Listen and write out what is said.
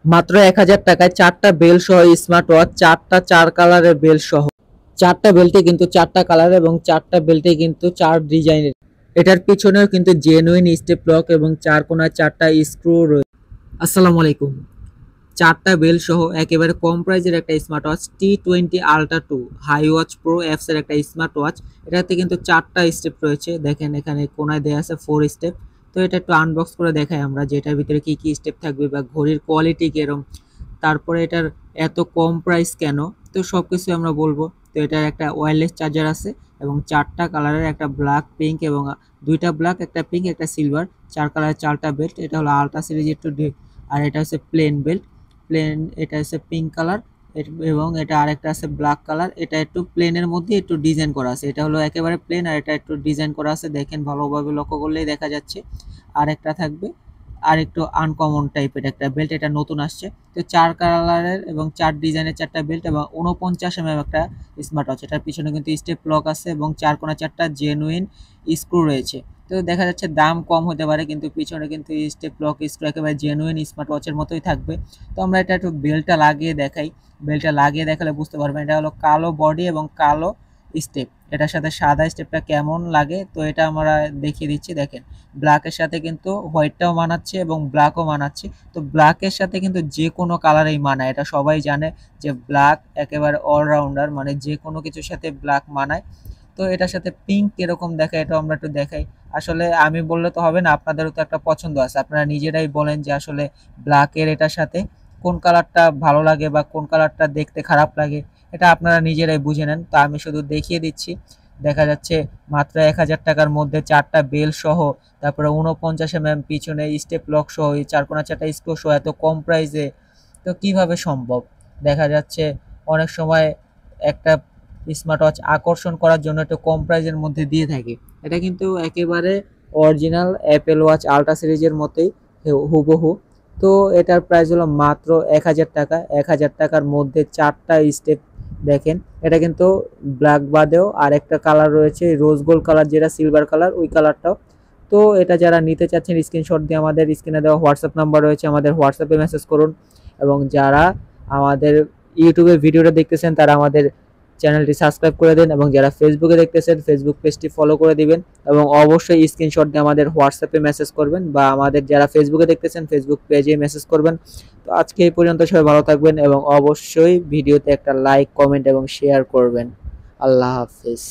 মাত্র 1000 টাকায় 4টা বেল সহ স্মার্ট ওয়াচ, 4টা 4 কালারের বেল সহ। 4টা বেল্টে কিন্তু 4টা কালার এবং 4টা বেল্টে কিন্তু 4 ডিজাইনের। এটার পিছনেও কিন্তু জেনুইন স্টেপ লক এবং 4 কোণায় 4টা স্ক্রু রয়েছে। আসসালামু আলাইকুম। 4টা বেল সহ একেবারে কম প্রাইজের একটা smart watch T20 Ultra 2 hi watch pro apps এর একটা স্মার্ট ওয়াচ। এটাতে কিন্তু 4টা স্টেপ রয়েছে, দেখেন এখানে কোণায় দেয়া আছে 4 স্টেপ। তো এটা একটু আনবক্স করে দেখাই আমরা যে এটার ভিতরে কি কি স্টেপ থাকবে বা ঘড়ির কোয়ালিটি কিরকম, তারপরে এটার এত কম প্রাইস কেন, তো সবকিছু আমরা বলবো। তো এটার একটা ওয়্যারলেস চার্জার আছে এবং 4টা কালারের, একটা ব্ল্যাক, পিঙ্ক এবং 2টা ব্ল্যাক, একটা পিঙ্ক, একটা সিলভার, 4 কালারের 4টা বেল্ট। এটা হলো আলট্রা সিরিজ একটু আর এটা হচ্ছে প্লেন বেল্ট। প্লেন, এটা হচ্ছে পিঙ্ক কালার এবং এটা আরেকটা আছে ব্ল্যাক কালার। এটা একটু প্লেনের মধ্যে একটু ডিজাইন করা আছে, এটা হলো একেবারে প্লেন আর এটা একটু ডিজাইন করা আছে, দেখেন ভালোভাবে লক্ষ্য করলেই দেখা যাচ্ছে। আর একটা থাকবে আর একটু আনকমন টাইপের একটা বেল্ট, এটা নতুন আসছে। তো 4 কালারের এবং 4 ডিজাইনের 4টা বেল্ট এবং 49 একটা স্মার্ট ওয়াচ। এটার পিছনে কিন্তু স্টেপ লক আছে এবং 4 কোণা 4টা জেনুইন স্ক্রু রয়েছে। তো দেখা যাচ্ছে দাম কম হতে পারে কিন্তু পিছনে কিন্তু স্টেপ লক স্ক্রু একেবারে জেনুইন স্মার্ট ওয়াচের মতোই থাকবে। তো আমরা এটা একটু বেল্টটা লাগিয়ে দেখাই। বেল্টটা লাগিয়ে দেখালে বুঝতে পারবেন। এটা হলো কালো বডি এবং কালো স্টেপ, এটার সাথে সাদা স্টেপটা কেমন লাগে তো এটা আমরা দেখিয়ে দিচ্ছি। দেখেন ব্ল্যাকের সাথে কিন্তু হোয়াইটটাও মানাচ্ছে এবং ব্ল্যাকও মানাচ্ছে। তো ব্ল্যাকের সাথে কিন্তু যে কোনো কালারেই মানায়, এটা সবাই জানে যে ব্ল্যাক একেবারে অলরাউন্ডার, মানে যে কোনো কিছুর সাথে ব্ল্যাক মানায়। তো এটার সাথে পিঙ্ক কিরকম দেখায় এটা আমরা একটু দেখাই। আসলে আমি বললে তো হবে না, আপনাদেরও তো একটা পছন্দ আছে, আপনারা নিজেরাই বলেন যে আসলে ব্ল্যাকের এটার সাথে কোন কালারটা ভালো লাগে বা কোন কালারটা দেখতে খারাপ লাগে, এটা আপনারা নিজেরাই বুঝে নেন। তো আমি শুধু দেখিয়ে দিচ্ছি। দেখা যাচ্ছে মাত্র 1000 টাকার মধ্যে 4টা বেল সহ, তারপরে 49 পিছনে স্টেপ লক সহ, এই 4 কোণা 4টা স্ক্রু সহ এত কম প্রাইসে তো কিভাবে সম্ভব। দেখা যাচ্ছে অনেক সময় একটা স্মার্ট ওয়াচ আকর্ষণ করার জন্য একটু কম প্রাইজের মধ্যে দিয়ে থাকে। এটা কিন্তু একেবারে অরিজিনাল অ্যাপেল ওয়াচ আলট্রা সিরিজের মতোই হুবহু। তো এটার প্রাইস হলো মাত্র 1000 টাকা। 1000 টাকার মধ্যে 4টা স্টেপ। দেখেন এটা কিন্তু ব্ল্যাক বাদেও আরেকটা কালার রয়েছে, রোজ গোল্ড কালার, যেটা সিলভার কালার ওই কালারটাও। তো এটা যারা নিতে চাচ্ছেন স্ক্রিনশট দিয়ে আমাদের স্ক্রিনে দেওয়া হোয়াটসঅ্যাপ নাম্বার রয়েছে, আমাদের হোয়াটসঅ্যাপে মেসেজ করুন। এবং যারা আমাদের ইউটিউবে ভিডিওটা দেখতেছেন তারা আমাদের চ্যানেলটি সাবস্ক্রাইব করে দেন এবং যারা ফেসবুকে দেখতেছেন ফেসবুক পেজটি ফলো করে দিবেন এবং অবশ্যই স্ক্রিনশট দিয়ে আমাদের হোয়াটসঅ্যাপে মেসেজ করবেন বা আমাদের যারা ফেসবুকে দেখতেছেন ফেসবুক পেজে মেসেজ করবেন। তো আজকে এই পর্যন্ত, সবাই ভালো থাকবেন এবং অবশ্যই ভিডিওতে একটা লাইক, কমেন্ট এবং শেয়ার করবেন। আল্লাহ হাফেজ।